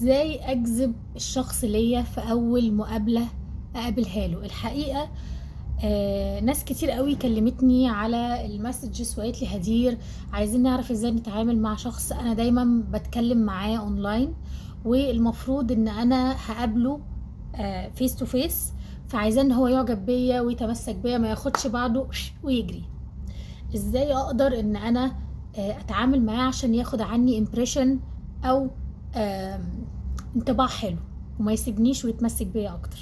ازاي اجذب الشخص ليا في اول مقابلة اقابلها له؟ الحقيقة ناس كتير قوي كلمتني على المسجز وقالت لي هدير، عايزين نعرف ازاي نتعامل مع شخص انا دايما بتكلم معاه اونلاين، والمفروض ان انا هقابله فيس تو فيس، فعايزاه ان هو يعجب بيا ويتمسك بيا، ما ياخدش بعضه ويجري. ازاي اقدر ان انا اتعامل معاه عشان ياخد عني امبريشن او آم، انطباع حلو وما يسيبنيش ويتمسك بيا اكتر؟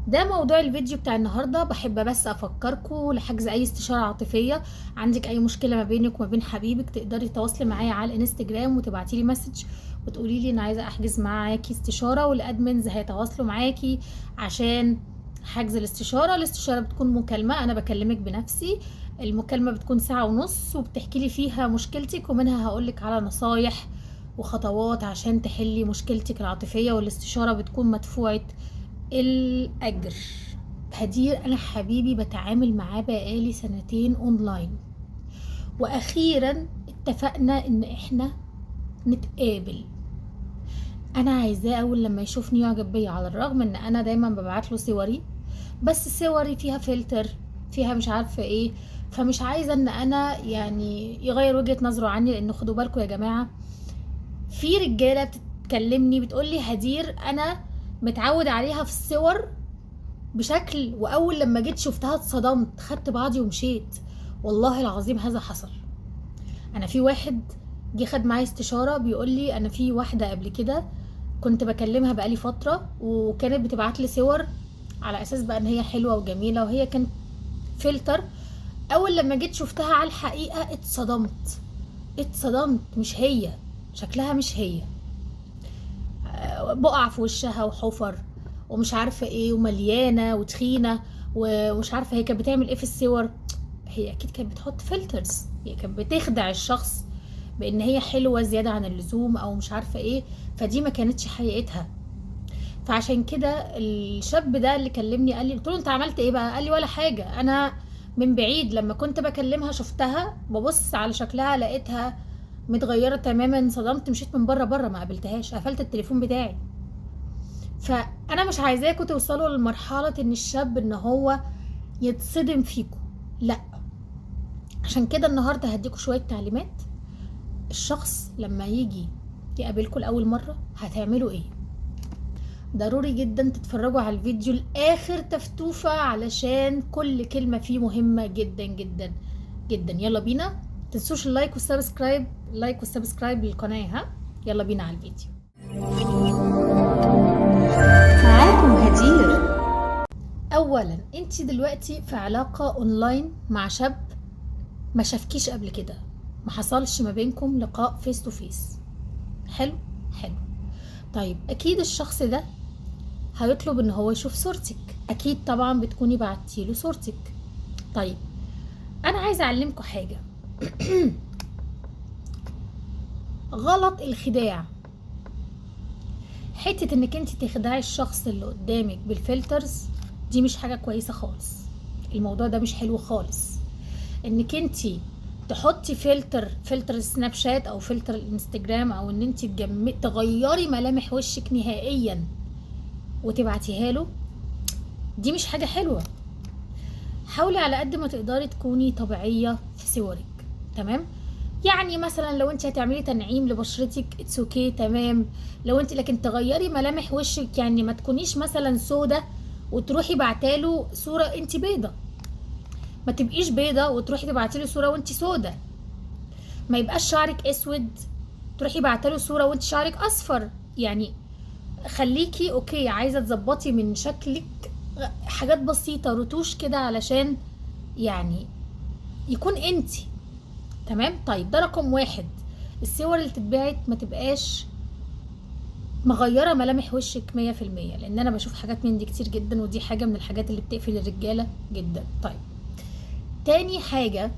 ده موضوع الفيديو بتاع النهارده. بحب بس افكركم لحجز اي استشاره عاطفيه. عندك اي مشكله ما بينك وما بين حبيبك، تقدري تتواصلي معايا على الانستجرام وتبعتي لي مسج وتقولي لي انا عايزه احجز معاكي استشاره، والادمنز هيتواصلوا معاكي عشان حجز الاستشاره بتكون مكالمه، انا بكلمك بنفسي. المكالمه بتكون ساعه ونص وبتحكي لي فيها مشكلتك، ومنها هقولك على نصايح وخطوات عشان تحلي مشكلتك العاطفيه، والاستشاره بتكون مدفوعه الأجر. هدير أنا حبيبي بتعامل معاه بقالي 2 أونلاين، وأخيرا اتفقنا إن إحنا نتقابل. أنا عايزاه أول لما يشوفني يعجب بيا، على الرغم إن أنا دايما ببعتله صوري، بس صوري فيها فلتر، فيها مش عارفة إيه، فمش عايزة إن أنا يعني يغير وجهة نظره عني. لأن خدوا بالكم يا جماعة، في رجالة بتتكلمني بتقولي هدير أنا متعود عليها في الصور بشكل، واول لما جيت شفتها اتصدمت، خدت بعضي ومشيت. والله العظيم هذا حصل. انا في واحد جه خد معايا استشاره بيقول لي انا في واحده قبل كده كنت بكلمها بقالي فتره، وكانت بتبعت لي صور على اساس بقى ان هي حلوه وجميله، وهي كانت فلتر. اول لما جيت شفتها على الحقيقه اتصدمت، مش هي، شكلها مش هي. بقع في وشها وحفر ومش عارفه ايه، ومليانه وتخينه، ومش عارفه هي كانت بتعمل ايه في الصور. هي اكيد كانت بتحط فلترز، هي كانت بتخدع الشخص بان هي حلوه زياده عن اللزوم او مش عارفه ايه، فدي ما كانتش حقيقتها. فعشان كده الشاب ده اللي كلمني قال لي، قلت له انت عملت ايه بقى؟ قال لي ولا حاجه، انا من بعيد لما كنت بكلمها شفتها ببص على شكلها لقيتها متغيره تماما، صدمت، مشيت من بره ما قابلتهاش، قفلت التليفون بتاعي. فانا مش عايزاكم توصلوا لمرحله ان الشاب ان هو يتصدم فيكم، لا. عشان كده النهارده هديكوا شويه تعليمات. الشخص لما يجي يقابلكوا لاول مره هتعملوا ايه؟ ضروري جدا تتفرجوا على الفيديو لاخر تفتوفه، علشان كل كلمه فيه مهمه جدا جدا جدا. يلا بينا، متنسوش اللايك والسبسكرايب، اللايك والسبسكرايب للقناه. ها، يلا بينا على الفيديو. معاكم هدير. اولا انت دلوقتي في علاقه اونلاين مع شاب ما شافكيش قبل كده، ما حصلش ما بينكم لقاء فيس تو فيس. حلو حلو. طيب اكيد الشخص ده هيطلب ان هو يشوف صورتك، اكيد طبعا بتكوني بعتيله صورتك. طيب انا عايزه اعلمكم حاجه. غلط الخداع، حته انك انت تخدعي الشخص اللي قدامك بالفلترز، دي مش حاجه كويسه خالص. الموضوع ده مش حلو خالص. انك انت تحطي فلتر سناب شات او فلتر الانستجرام، او ان انت تغيري ملامح وشك نهائيا وتبعتيها له، دي مش حاجه حلوه. حاولي على قد ما تقدري تكوني طبيعيه في صورك، تمام؟ يعني مثلا لو انت هتعملي تنعيم لبشرتك اتس اوكي، تمام. لو انت لكن تغيري ملامح وشك، يعني ما تكونيش مثلا سودة وتروحي بعتاله صوره انت بيضه، ما تبقيش بيضه وتروحي تبعتيله صوره وانت سودة. ما يبقاش شعرك اسود تروحي بعتله صوره وانت شعرك اصفر. يعني خليكي اوكي، عايزه تظبطي من شكلك حاجات بسيطه، رتوش كده، علشان يعني يكون انتي تمام. طيب ده رقم واحد. الصور اللي تتبعت ما تبقاش مغيره ملامح وشك 100%، لان انا بشوف حاجات من دي كتير جدا، ودي حاجه من الحاجات اللي بتقفل الرجاله جدا. طيب تاني حاجه،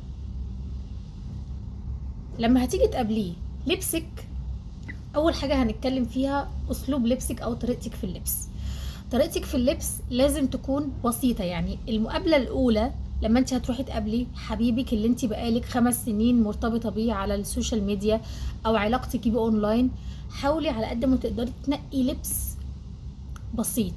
لما هتيجي تقابليه، لبسك اول حاجه هنتكلم فيها اسلوب لبسك او طريقتك في اللبس. طريقتك في اللبس لازم تكون بسيطه. يعني المقابله الاولى لما انت هتروحي تقابلي حبيبك اللي انت بقالك 5 سنين مرتبطه بيه على السوشيال ميديا او علاقتك بيه اونلاين، حاولي على قد ما تقدري تنقي لبس بسيط.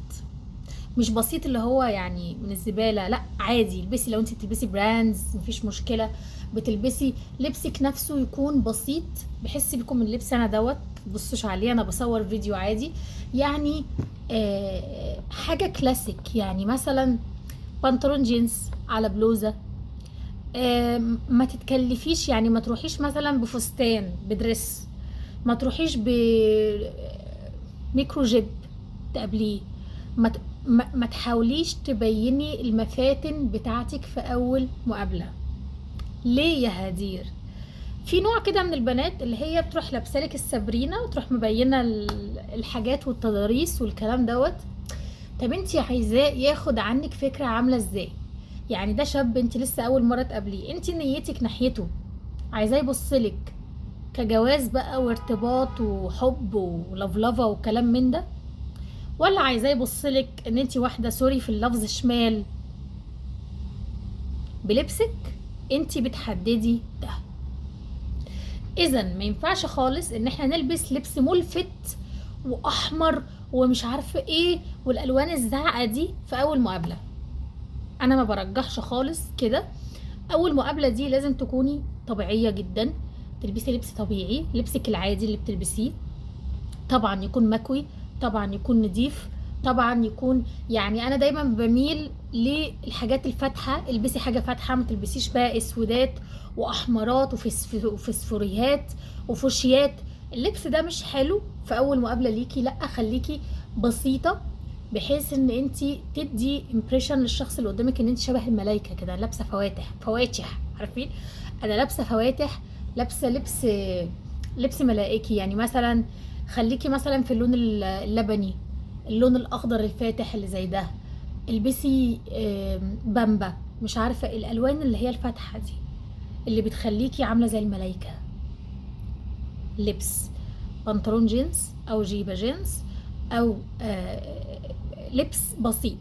مش بسيط اللي هو يعني من الزباله، لا عادي البسي. لو انت بتلبسي براندز مفيش مشكله، بتلبسي لبسك نفسه يكون بسيط. بحس بيكم من اللبس انا دوت بصوش عليه، انا بصور فيديو عادي يعني. حاجه كلاسيك، يعني مثلا بنطلون جينز على بلوزه. ما تتكلفيش، يعني ما تروحيش مثلا بفستان بدرس، ما تروحيش بميكرو جيب تقابليه. ما تحاوليش تبيني المفاتن بتاعتك في اول مقابله. ليه يا هدير؟ في نوع كده من البنات اللي هي بتروح لابسالك السابرينا وتروح مبينه الحاجات والتضاريس والكلام دوت. طب انت عايزاه ياخد عنك فكره عامله ازاي؟ يعني ده شاب انت لسه اول مره تقابليه، انت نيتك ناحيته عايزاه يبصلك كجواز بقى وارتباط وحب ولفلفه وكلام من ده، ولا عايزاه يبصلك ان انت واحده سوري في اللفظ شمال؟ بلبسك انت بتحددي ده. اذا ما ينفعش خالص ان احنا نلبس لبس ملفت واحمر ومش عارفه ايه والالوان الزرقاء دي في اول مقابله. انا ما برجحش خالص كده. اول مقابله دي لازم تكوني طبيعيه جدا، تلبسي لبس طبيعي، لبسك العادي اللي بتلبسيه. طبعا يكون مكوي، طبعا يكون نضيف، طبعا يكون يعني انا دايما بميل للحاجات الفاتحه. البسي حاجه فاتحه، ما تلبسيش بقى اسودات واحمرات وفسفوريات وفوشيات. اللبس ده مش حلو في اول مقابله ليكي. لا، خليكي بسيطه بحيث ان انت تدي امبريشن للشخص اللي قدامك ان انت شبه الملايكه كده، لابسه فواتح عارفين؟ انا لابسه فواتح، لابسه لبس ملائكي. يعني مثلا خليكي مثلا في اللون اللبني، اللون الاخضر الفاتح اللي زي ده. البسي بامبا، مش عارفه الالوان اللي هي الفاتحه دي اللي بتخليكي عامله زي الملايكه. لبس بنطلون جينز او جيبه جينز او لبس بسيط،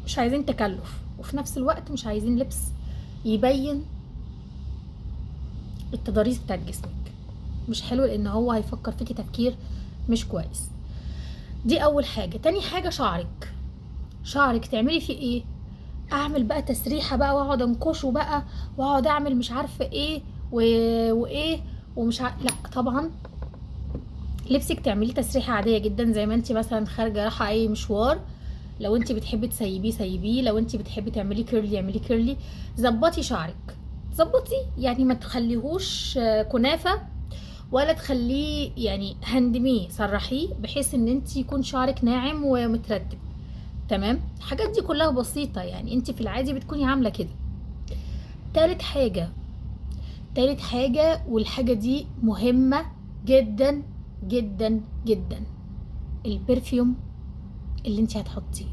مش عايزين تكلف، وفي نفس الوقت مش عايزين لبس يبين التضاريس بتاعت جسمك. مش حلو لان هو هيفكر فيكي تفكير مش كويس. دي اول حاجه. تاني حاجه شعرك تعملي فيه ايه؟ اعمل بقى تسريحه بقى واقعد انكشه بقى واقعد اعمل مش عارفه ايه وايه لا طبعا. لبسك تعملي تسريحه عاديه جدا زي ما انت مثلا خارجه رايحه اي مشوار. لو انت بتحبي تسيبيه سيبيه، لو انت بتحبي تعملي كيرلي اعملي كيرلي. ظبطي شعرك، ظبطي يعني ما تخليهوش كنافه ولا تخليه يعني هندميه، سرحيه بحيث ان انت يكون شعرك ناعم ومترتب. تمام؟ الحاجات دي كلها بسيطه، يعني انت في العادي بتكوني عامله كده. تالت حاجه والحاجه دي مهمه جدا جدا جدا، البرفيوم اللي انت هتحطيه.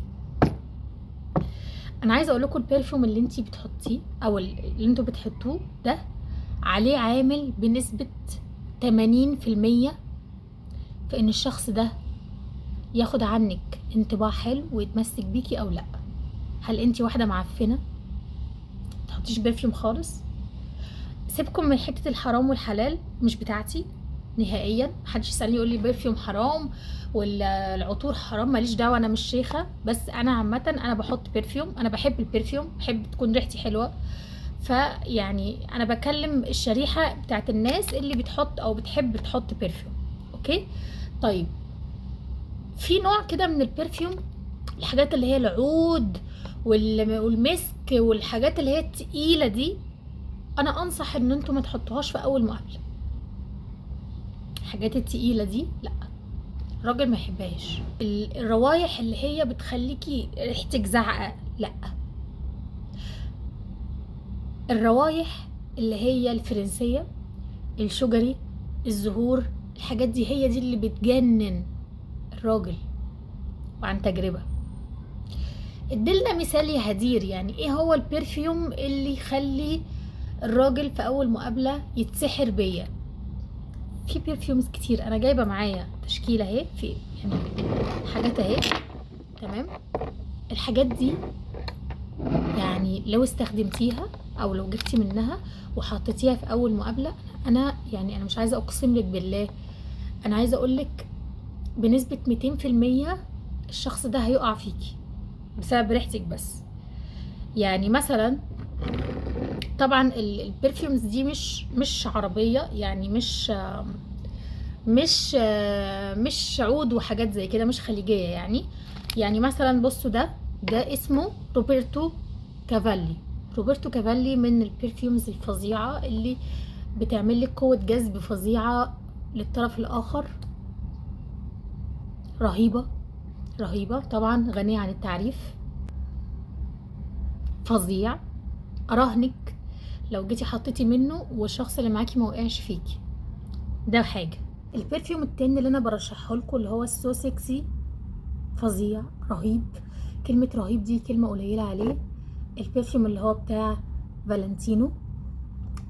انا عايزه اقول لكم البرفيوم اللي انت بتحطيه او اللي انتوا بتحطوه ده عليه عامل بنسبه 80% في ان الشخص ده ياخد عنك انطباع حلو ويتمسك بيكي او لا. هل انت واحده معفنه تحطيش برفيوم خالص؟ سيبكم من حته الحرام والحلال، مش بتاعتي نهائيا. محدش يسالني يقول لي برفيوم حرام والعطور حرام، ماليش دعوه، انا مش شيخه. بس انا عامه انا بحط برفيوم، انا بحب البرفيوم، بحب تكون ريحتي حلوه. فيعني انا بكلم الشريحه بتاعت الناس اللي بتحط او بتحب تحط برفيوم. اوكي طيب، في نوع كده من البرفيوم، الحاجات اللي هي العود والمسك والحاجات اللي هي التقيله دي، انا انصح ان انتوا ما تحطوهاش في اول مقابله. الحاجات التقيله دي لا، الراجل ما يحبهاش. الروايح اللي هي بتخليكي ريحتك زعقه لا. الروايح اللي هي الفرنسيه، الشجري، الزهور، الحاجات دي هي دي اللي بتجنن الراجل، وعن تجربه. اديلنا مثال يا هدير، يعني ايه هو البرفيوم اللي يخلي الراجل في اول مقابله يتسحر بيا؟ في برفيومز كتير، انا جايبه معايا تشكيله اهي، في يعني حاجات اهي. تمام؟ الحاجات دي يعني لو استخدمتيها او لو جبتي منها وحطيتيها في اول مقابله، انا يعني انا مش عايزه اقسم لك بالله، انا عايزه اقول لك بنسبه 200% الشخص ده هيقع فيكي بسبب ريحتك بس. يعني مثلا طبعا البرفيومز دي مش عربيه، يعني مش عود وحاجات زي كده، مش خليجيه يعني. يعني مثلا بصوا، ده اسمه روبرتو كافالي. روبرتو كافالي من البرفيومز الفظيعه اللي بتعمل لك قوه جذب فظيعه للطرف الاخر، رهيبه رهيبه طبعا، غنيه عن التعريف، فظيع. اراهنك لو جيتي حطيتي منه والشخص اللي معاكي ما وقعش فيكي. ده حاجه. البرفيوم التاني اللي انا برشحه لكم اللي هو السو سكسي، فظيع رهيب. كلمة رهيب دي كلمة قليلة عليه. البرفيوم اللي هو بتاع فالنتينو،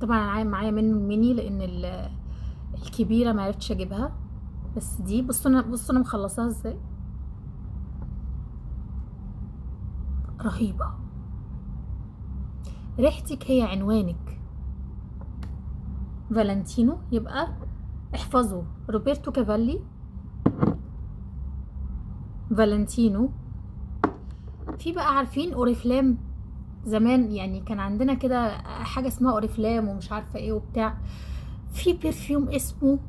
طبعا انا معايا منه الميني لان الكبيرة معرفتش اجيبها، بس دي بصوا انا مخلصاها ازاي، رهيبة. ريحتك هي عنوانك. فالنتينو، يبقى احفظوا روبرتو كافالي، فالنتينو. في بقى عارفين اوريفلام زمان، يعني كان عندنا كده حاجة اسمها اوريفلام ومش عارفة ايه وبتاع. في برفيوم اسمه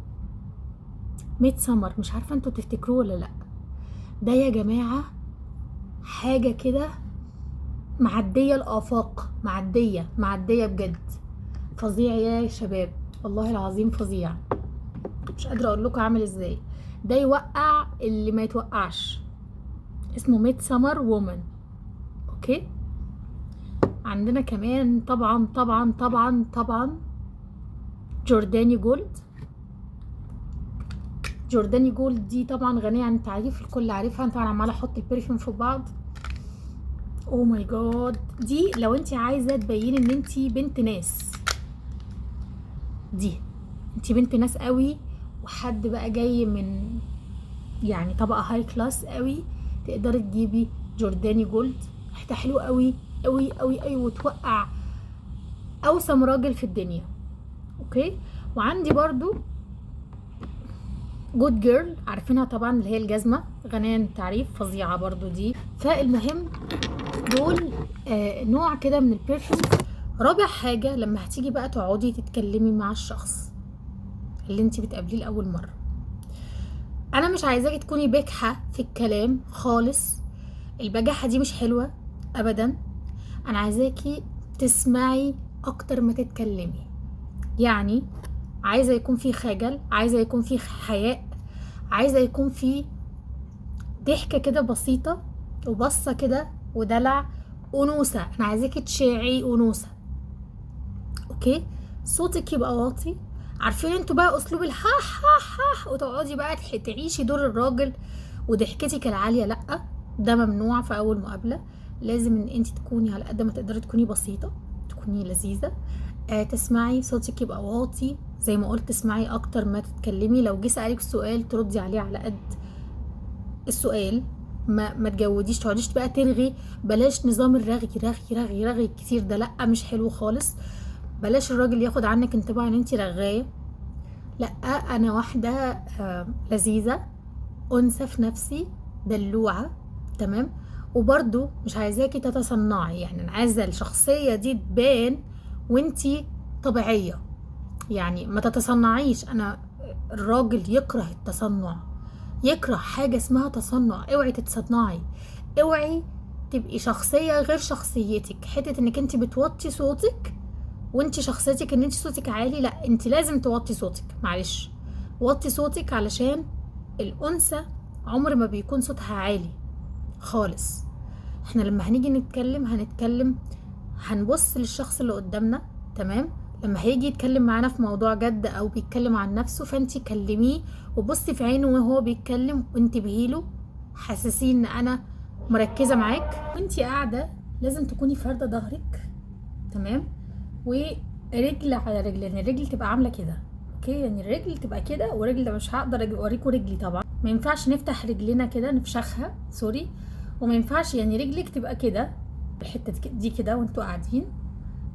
ميد سمر، مش عارفة انتوا تفتكروه ولا لا. ده يا جماعة حاجة كده معدية الآفاق، معدية بجد. فظيع يا شباب، والله العظيم فظيع، مش قادرة اقول لكم عامل ازاي. ده يوقع اللي ما يتوقعش. اسمه ميد سمر وومن. اوكي. عندنا كمان طبعا جورداني جولد. جورداني جولد دي طبعا غنية عن التعريف، الكل عارفها. طبعا عمالة احط البرفيوم في بعض. او ماي جاد، دي لو انت عايزة تبيني ان انت بنت ناس، دي انت بنت ناس قوي، وحد بقى جاي من يعني طبقة هاي كلاس قوي، تقدري تجيبي جورداني جولد. ريحتها حلوة قوي قوي قوي قوي، وتوقع اوسم راجل في الدنيا. اوكي. وعندي برضو جود جيرل، عارفينها طبعا، اللي هي الجزمة، غنية تعريف، فظيعة برضو دي. فالمهم دول نوع كده من البرفيوم. رابع حاجة، لما هتيجي بقى تقعدي تتكلمي مع الشخص اللي انت بتقابليه لأول مرة، انا مش عايزاكي تكوني بجحة في الكلام خالص. البجاحة دي مش حلوة ابدا. انا عايزاكي تسمعي اكتر ما تتكلمي. يعني عايزة يكون في خجل، عايزة يكون في حياء، عايزة يكون في ضحكة كده بسيطة، وبصة كده، ودلع، أنوثة. أنا عايزاكي تشعي أنوثة. أوكي. صوتك يبقى واطي. عارفين انتوا بقى أسلوب الها ها ها، وتقعدي بقى تعيشي دور الراجل وضحكتك العالية، لأ، ده ممنوع في أول مقابلة. لازم ان انت تكوني على قد ما تقدري تكوني بسيطة، تكوني لذيذة. تسمعي، صوتك يبقى واطي زي ما قلت، تسمعي اكتر ما تتكلمي. لو جه سألك سؤال تردي عليه على قد السؤال، ما تجوديش، تقعديش بقى ترغي. بلاش نظام الرغي رغي كتير ده، لا مش حلو خالص. بلاش الراجل ياخد عنك انطباع ان انت رغايه. لا، انا واحده لذيذه، انثى في نفسي، دلوعه، تمام. وبرضو مش عايزاكي تتصنعي، يعني انا عايزه الشخصيه دي تبان وانتي طبيعيه، يعني ما تتصنعيش. انا الراجل يكره التصنع، يكره حاجة اسمها تصنع. اوعي تتصنعي، اوعي تبقي شخصية غير شخصيتك. حتة انك انت بتوطي صوتك وانت شخصيتك ان انت صوتك عالي، لا، انت لازم توطي صوتك. معلش، وطي صوتك، علشان الانثى عمر ما بيكون صوتها عالي خالص. احنا لما هنيجي هنتكلم هنبص للشخص اللي قدامنا، تمام. لما هيجي يتكلم معانا في موضوع جد او بيتكلم عن نفسه، فانتي كلميه وبصي في عينه وهو بيتكلم، وانتبهي له، حسسيه ان انا مركزه معاك. وانتي قاعده لازم تكوني فارده ظهرك، تمام، ورجل على رجل، يعني الرجل تبقى عامله كده. اوكي، يعني الرجل تبقى كده، ورجل ده مش هقدر اوريكم رجلي طبعا، ما ينفعش نفتح رجلنا كده نفشخها، سوري. وما ينفعش يعني رجلك تبقى كده الحته دي كده وانتوا قاعدين،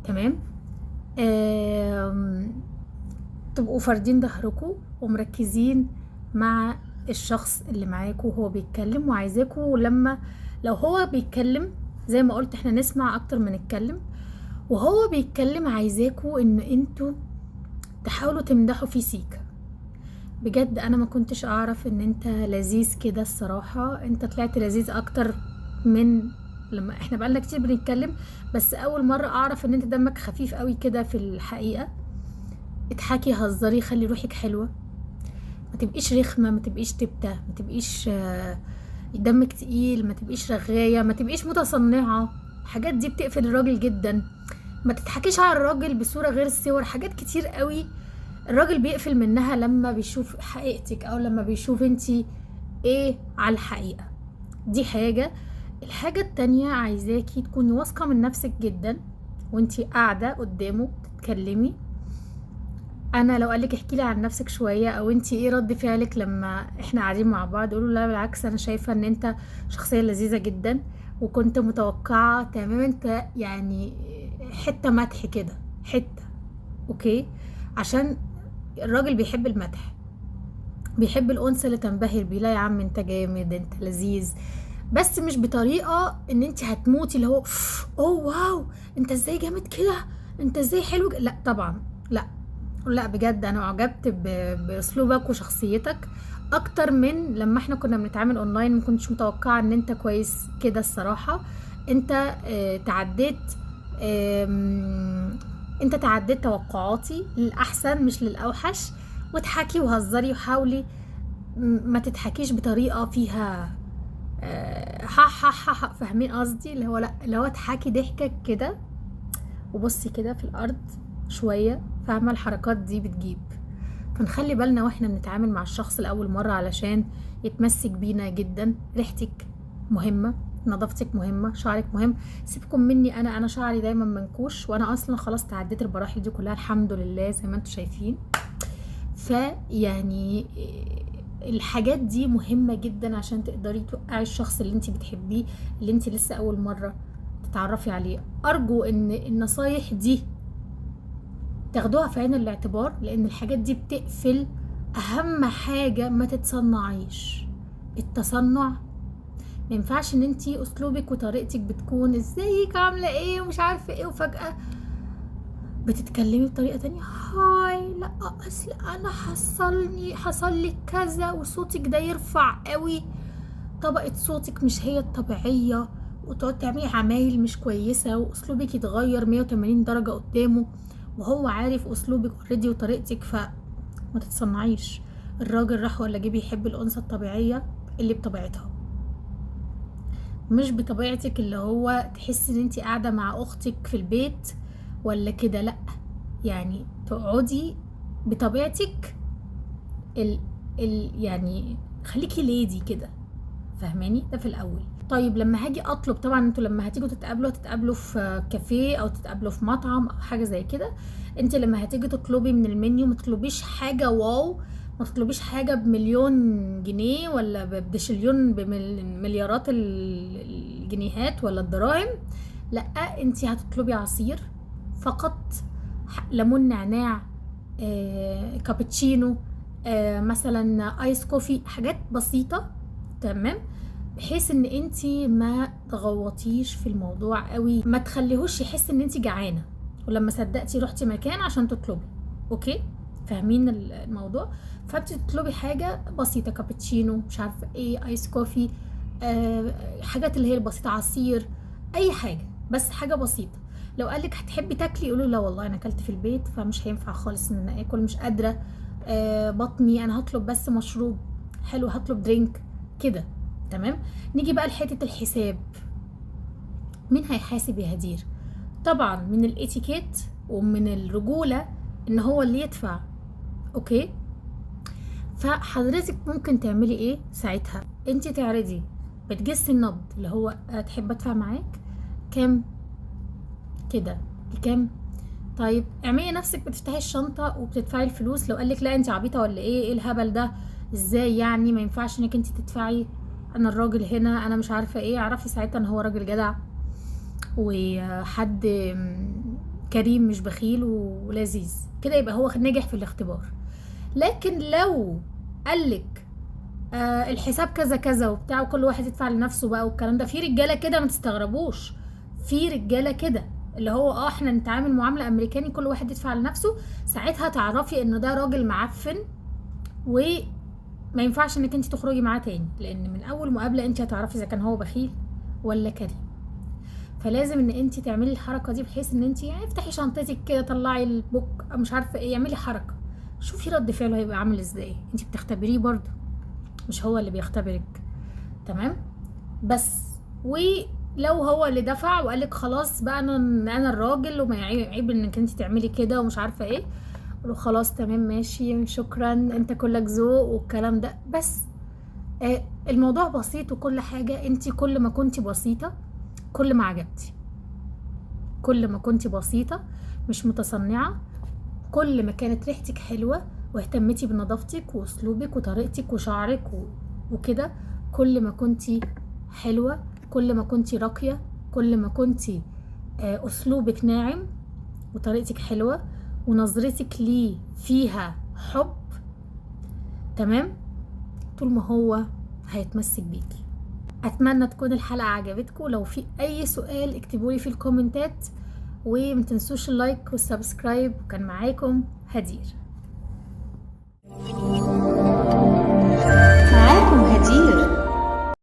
تمام. تبقوا فاردين ظهركم ومركزين مع الشخص اللي معاكوا وهو بيتكلم، وعايزاكوا لو هو بيتكلم زي ما قلت احنا نسمع اكتر من نتكلم. وهو بيتكلم عايزاكوا ان انتوا تحاولوا تمدحوا فيه سيكا. بجد انا ما كنتش اعرف ان انت لذيذ كده الصراحة، انت طلعت لذيذ اكتر من لما احنا بقالنا كتير بنتكلم، بس اول مرة اعرف ان انت دمك خفيف قوي كده في الحقيقة. اضحكي، هزري، خلي روحك حلوة، ما تبقيش رخمة، ما تبقيش تبتة، ما تبقيش دمك تقيل، ما تبقيش رغاية، ما تبقيش متصنعة. الحاجات دي بتقفل الراجل جدا. ما تضحكيش على الراجل بصورة غير الصور، حاجات كتير قوي الراجل بيقفل منها لما بيشوف حقيقتك او لما بيشوف انتي ايه على الحقيقة. دي حاجة. الحاجة التانية عايزاكي تكوني واثقة من نفسك جدا وانتي قاعدة قدامه تتكلمي. انا لو قالك احكي لي عن نفسك شويه، او انتي ايه رد فعلك لما احنا قاعدين مع بعض، قولوا لا بالعكس انا شايفه ان انت شخصيه لذيذه جدا، وكنت متوقعه تماما انت يعني حته مدح كده حته. اوكي، عشان الراجل بيحب المدح، بيحب الانثى اللي تنبهر بيه. لا يا عم انت جامد، انت لذيذ، بس مش بطريقه ان انت هتموتي اللي هو اوه واو انت ازاي جامد كده، انت ازاي حلو لا طبعا، لا لا بجد انا اعجبت باسلوبك وشخصيتك اكتر من لما احنا كنا بنتعامل اونلاين. ما كنتش متوقعه ان انت كويس كده الصراحه. انت تعديت انت تعديت توقعاتي للاحسن مش للاوحش. واضحكي وهزري وحاولي ما تضحكيش بطريقه فيها ها فاهمين قصدي؟ اللي هو لا، اللي هو اضحكي ضحكك كده وبصي كده في الارض شويه، فاهمه؟ الحركات دي بتجيب. فنخلي بالنا واحنا بنتعامل مع الشخص لاول مره علشان يتمسك بينا جدا. ريحتك مهمه، نظافتك مهمه، شعرك مهم. سيبكم مني، انا شعري دايما منكوش، وانا اصلا خلاص تعديت المراحل دي كلها الحمد لله زي ما انتم شايفين. فيعني الحاجات دي مهمه جدا عشان تقدري توقعي الشخص اللي انت بتحبيه، اللي انت لسه اول مره تتعرفي عليه. ارجو ان النصايح دي تاخدوها في عين الاعتبار، لان الحاجات دي بتقفل اهم حاجة. ما تتصنعيش. التصنع ما ينفعش ان انتي اسلوبك وطريقتك بتكون ازيك عاملة ايه ومش عارفة ايه، وفجأة بتتكلمي بطريقة تانية. هاي لا اصل انا حصل لي كذا، وصوتك ده يرفع قوي، طبقة صوتك مش هي الطبيعية، وتقعد تعملي عمايل مش كويسة، واسلوبك يتغير 180 درجة قدامه، وهو عارف اسلوبك اوريدي وطريقتك. فما تتصنعيش. الراجل راح ولا جه بيحب الانثى الطبيعية اللي بطبيعتها، مش بطبيعتك اللي هو تحسي ان انتي قاعدة مع اختك في البيت ولا كده. لا يعني تقعدي بطبيعتك يعني خليكي ليدي كده، فاهماني؟ ده في الاول. طيب لما هاجي اطلب، طبعا انتوا لما هتيجوا تتقابلوا في كافيه او تتقابلوا في مطعم او حاجه زي كده، انت لما هتيجي تطلبي من المنيو ما تطلبيش حاجه واو، ما تطلبيش حاجه بمليون جنيه ولا بدشليون بمليارات الجنيهات ولا الدراهم. لا، انت هتطلبي عصير فقط، ليمون نعناع، كابتشينو، مثلا ايس كوفي، حاجات بسيطه، تمام؟ بحيث ان انتي ما تغوطيش في الموضوع قوي، ما تخليهوش يحس ان انتي جعانه ولما صدقتي رحتي مكان عشان تطلبي. اوكي، فاهمين الموضوع؟ فبتطلبي تطلبي حاجه بسيطه، كابتشينو، مش عارفه ايه، ايس كوفي، حاجات اللي هي البسيطه، عصير، اي حاجه بس حاجه بسيطه. لو قالك هتحبي تاكلي قولوا لا والله انا اكلت في البيت فمش هينفع خالص ان انا اكل، مش قادره، بطني، انا هطلب بس مشروب حلو، هطلب درينك كده، تمام؟ نيجي بقى لحته الحساب. مين هيحاسب يا هدير؟ طبعا من الاتيكيت ومن الرجوله ان هو اللي يدفع. اوكي، فحضرتك ممكن تعملي ايه ساعتها؟ انت تعرضي بتجسي النبض اللي هو تحب ادفع معاك كام كده، بكام؟ طيب اعملي نفسك بتفتحي الشنطه وبتدفعي الفلوس. لو قالك لا انت عبيطه ولا ايه الهبل ده، ازاي يعني ما ينفعش انك انت تدفعي، انا الراجل هنا، انا مش عارفه ايه، اعرفي ساعتها ان هو راجل جدع وحد كريم مش بخيل ولذيذ كده، يبقى هو نجح في الاختبار. لكن لو قالك الحساب كذا كذا وبتاع وكل واحد يدفع لنفسه بقى والكلام ده، في رجاله كده ما تستغربوش، في رجاله كده اللي هو احنا نتعامل معامله امريكاني كل واحد يدفع لنفسه، ساعتها تعرفي انه ده راجل معفن وما ينفعش انك انت تخرجي معاه تاني، لان من اول مقابله انت هتعرفي اذا كان هو بخيل ولا كريم. فلازم ان انت تعملي الحركه دي، بحيث ان انت يعني افتحي شنطتك كده، طلعي البوك مش عارفه ايه، اعملي حركه، شوفي رد فعله هيبقى عامل ازاي. انت بتختبريه برضه، مش هو اللي بيختبرك. تمام. بس ولو هو اللي دفع وقالك خلاص بقى انا الراجل وما عيب انك انت تعملي كده ومش عارفه ايه، قولوا خلاص تمام ماشي شكرا انت كلك ذوق والكلام ده. بس الموضوع بسيط وكل حاجه. انت كل ما كنتي بسيطه كل ما عجبتي، كل ما كنتي بسيطه مش متصنعه، كل ما كانت ريحتك حلوه واهتمتي بنظافتك واسلوبك وطريقتك وشعرك وكده، كل ما كنتي حلوه، كل ما كنتي راقيه، كل ما كنتي اسلوبك ناعم وطريقتك حلوه ونظرتك ليه فيها حب. تمام. طول ما هو هيتمسك بيكي. اتمنى تكون الحلقه عجبتكم. لو في اي سؤال اكتبولي في الكومنتات، ومتنسوش اللايك والسبسكرايب. وكان معاكم هدير. معاكم هدير.